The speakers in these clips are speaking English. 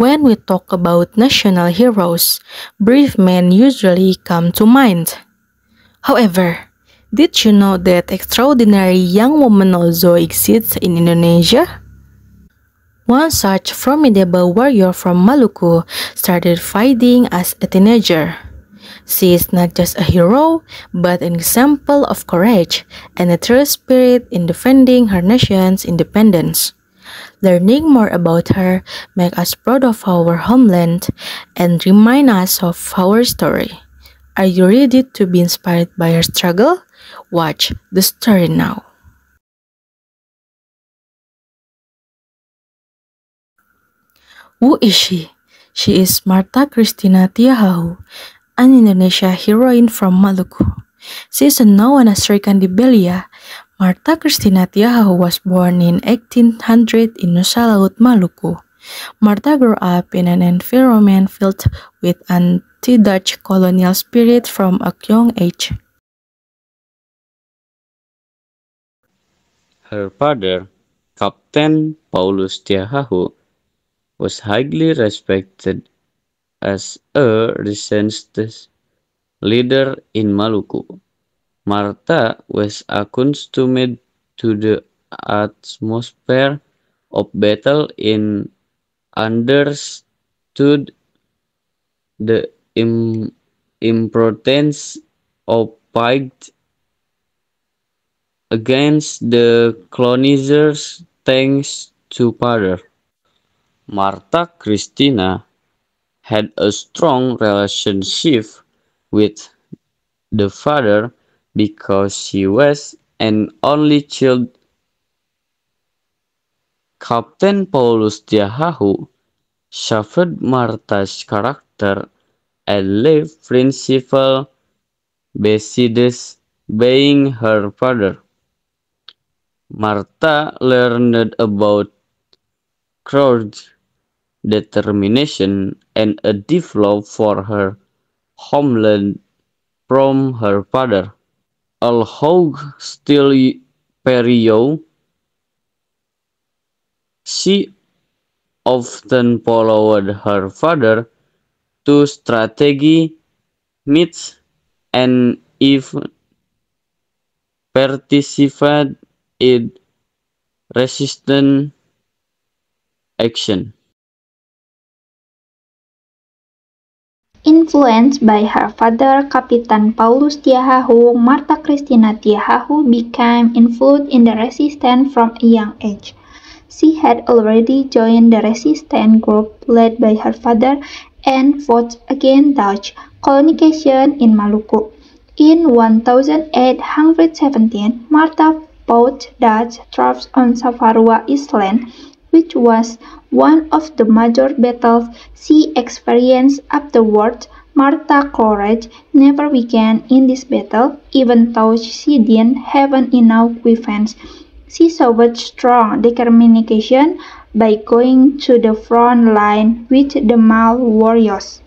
When we talk about national heroes, brave men usually come to mind. However, did you know that extraordinary young woman also exists in Indonesia? One such formidable warrior from Maluku started fighting as a teenager. She is not just a hero, but an example of courage and a true spirit in defending her nation's independence. Learning more about her makes us proud of our homeland and remind us of our story. Are you ready to be inspired by her struggle? Watch the story now. Who is she? She is Marta Christina Tiahahu, an Indonesia heroine from Maluku. She is known as Sri Kandi Belia. Marta Christina Tiahahu was born in 1800 in Nusa Laut, Maluku. Marta grew up in an environment filled with anti-Dutch colonial spirit from a young age. Her father, Captain Paulus Tiahahu, was highly respected as a resistance leader in Maluku. Marta was accustomed to the atmosphere of battle and understood the importance of fight against the colonizers thanks to father. Marta Christina had a strong relationship with the father because she was an only child. Captain Paulus Tiahahu shaped Marta's character and lived principle besides being her father. Marta learned about courage, determination, and a deep love for her homeland from her father. Although still very young, she often followed her father to strategy meets and even participated in resistance action. Influenced by her father, Kapitan Paulus Tiahahu, Marta Christina Tiahahu became involved in the resistance from a young age. She had already joined the resistance group led by her father and fought against Dutch colonization in Maluku. In 1817, Marta fought Dutch troops on Savarua Island, which was one of the major battles she experienced afterwards. Marta's courage never weakened in this battle, even though she didn't have enough weapons. She showed strong determination by going to the front line with the male warriors.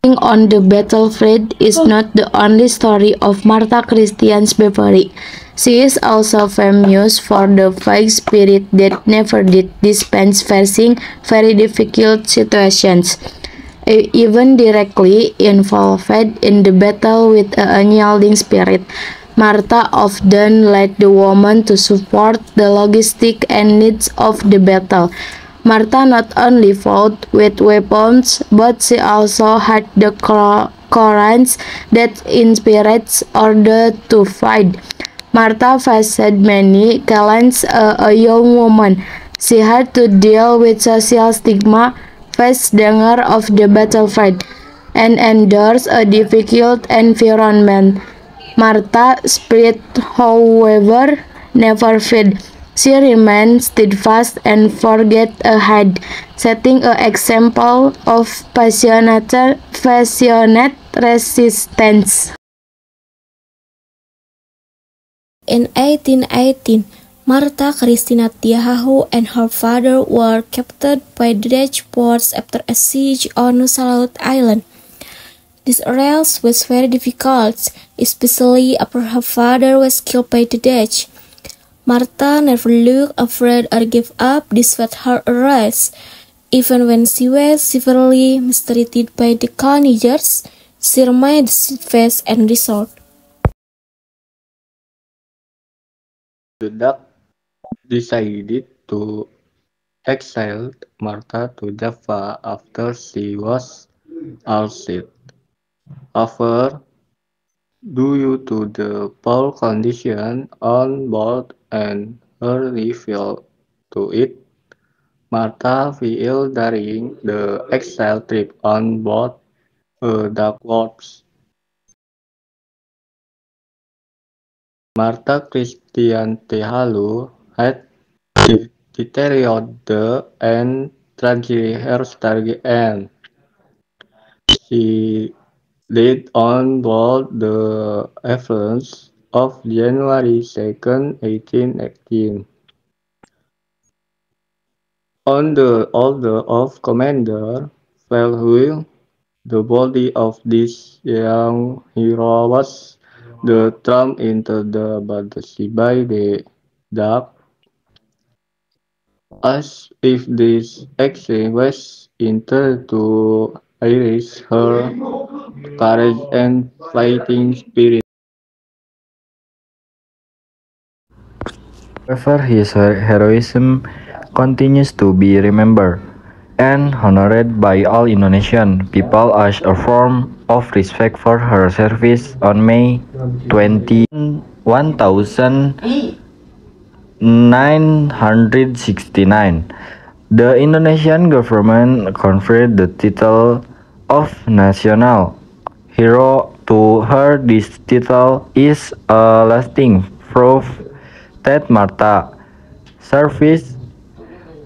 On the battlefield is not the only story of Marta Christian's bravery. She is also famous for the fighting spirit that never did dispense facing very difficult situations. Even directly involved in the battle with an unyielding spirit, Marta often led the women to support the logistic and needs of the battle. Marta not only fought with weapons, but she also had the courage that inspires others to fight. Marta faced many challenges as a young woman. She had to deal with social stigma, face danger of the battlefield, and endure a difficult environment. Marta's spirit, however, never faded. She remained steadfast and forged ahead, setting an example of passionate resistance. In 1818, Marta Christina Tiahahu and her father were captured by the Dutch force after a siege on Nusa Laut Island. This arrest was very difficult, especially after her father was killed by the Dutch. Martha never looked afraid or gave up despite her arrest. Even when she was severely mistreated by the colonizers, she remained steadfast and resolute. The Dutch decided to exile Martha to Java after she was ousted. However, due to the poor condition on board and her refusal to eat, Martha fell during the exile trip on board a Dutch corpse. Martha Christian Tehalu had deteriorated and tragically her story ends. She died on board the Evans of January 2, 1818. On the order of Commander Valhuil, the body of this young hero was thrown into the Battersea by the Dutch, as if this action was intended to erase her courage and fighting spirit. However, his heroism continues to be remembered and honored by all Indonesian people as a form of respect for her service. On May 20, 1969, the Indonesian government conferred the title of National Hero to her. This title is a lasting proof that Martha's service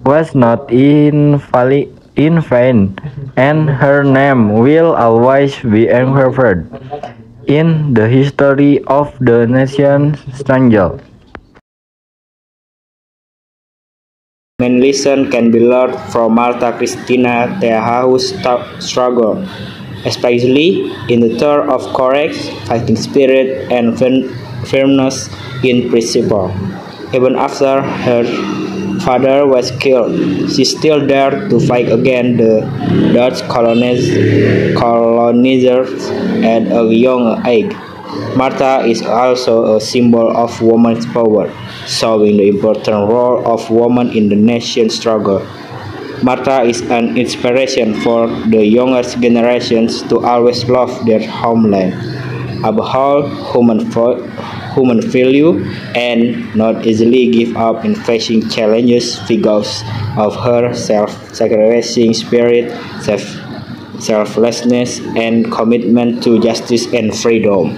was not in vain, and her name will always be engraved in the history of the nation. Stranger. Main lesson can be learned from Martha Christina Teahahu's struggle, especially in the terms of courage, fighting spirit, and firmness in principle. Even after her father was killed, she still dared to fight against the Dutch colonizers at a young age. Martha is also a symbol of women's power, showing the important role of women in the nation's struggle. Martha is an inspiration for the younger generations to always love their homeland, uphold human value, and not easily give up in facing challenges because of her self-sacrificing spirit, selflessness, and commitment to justice and freedom.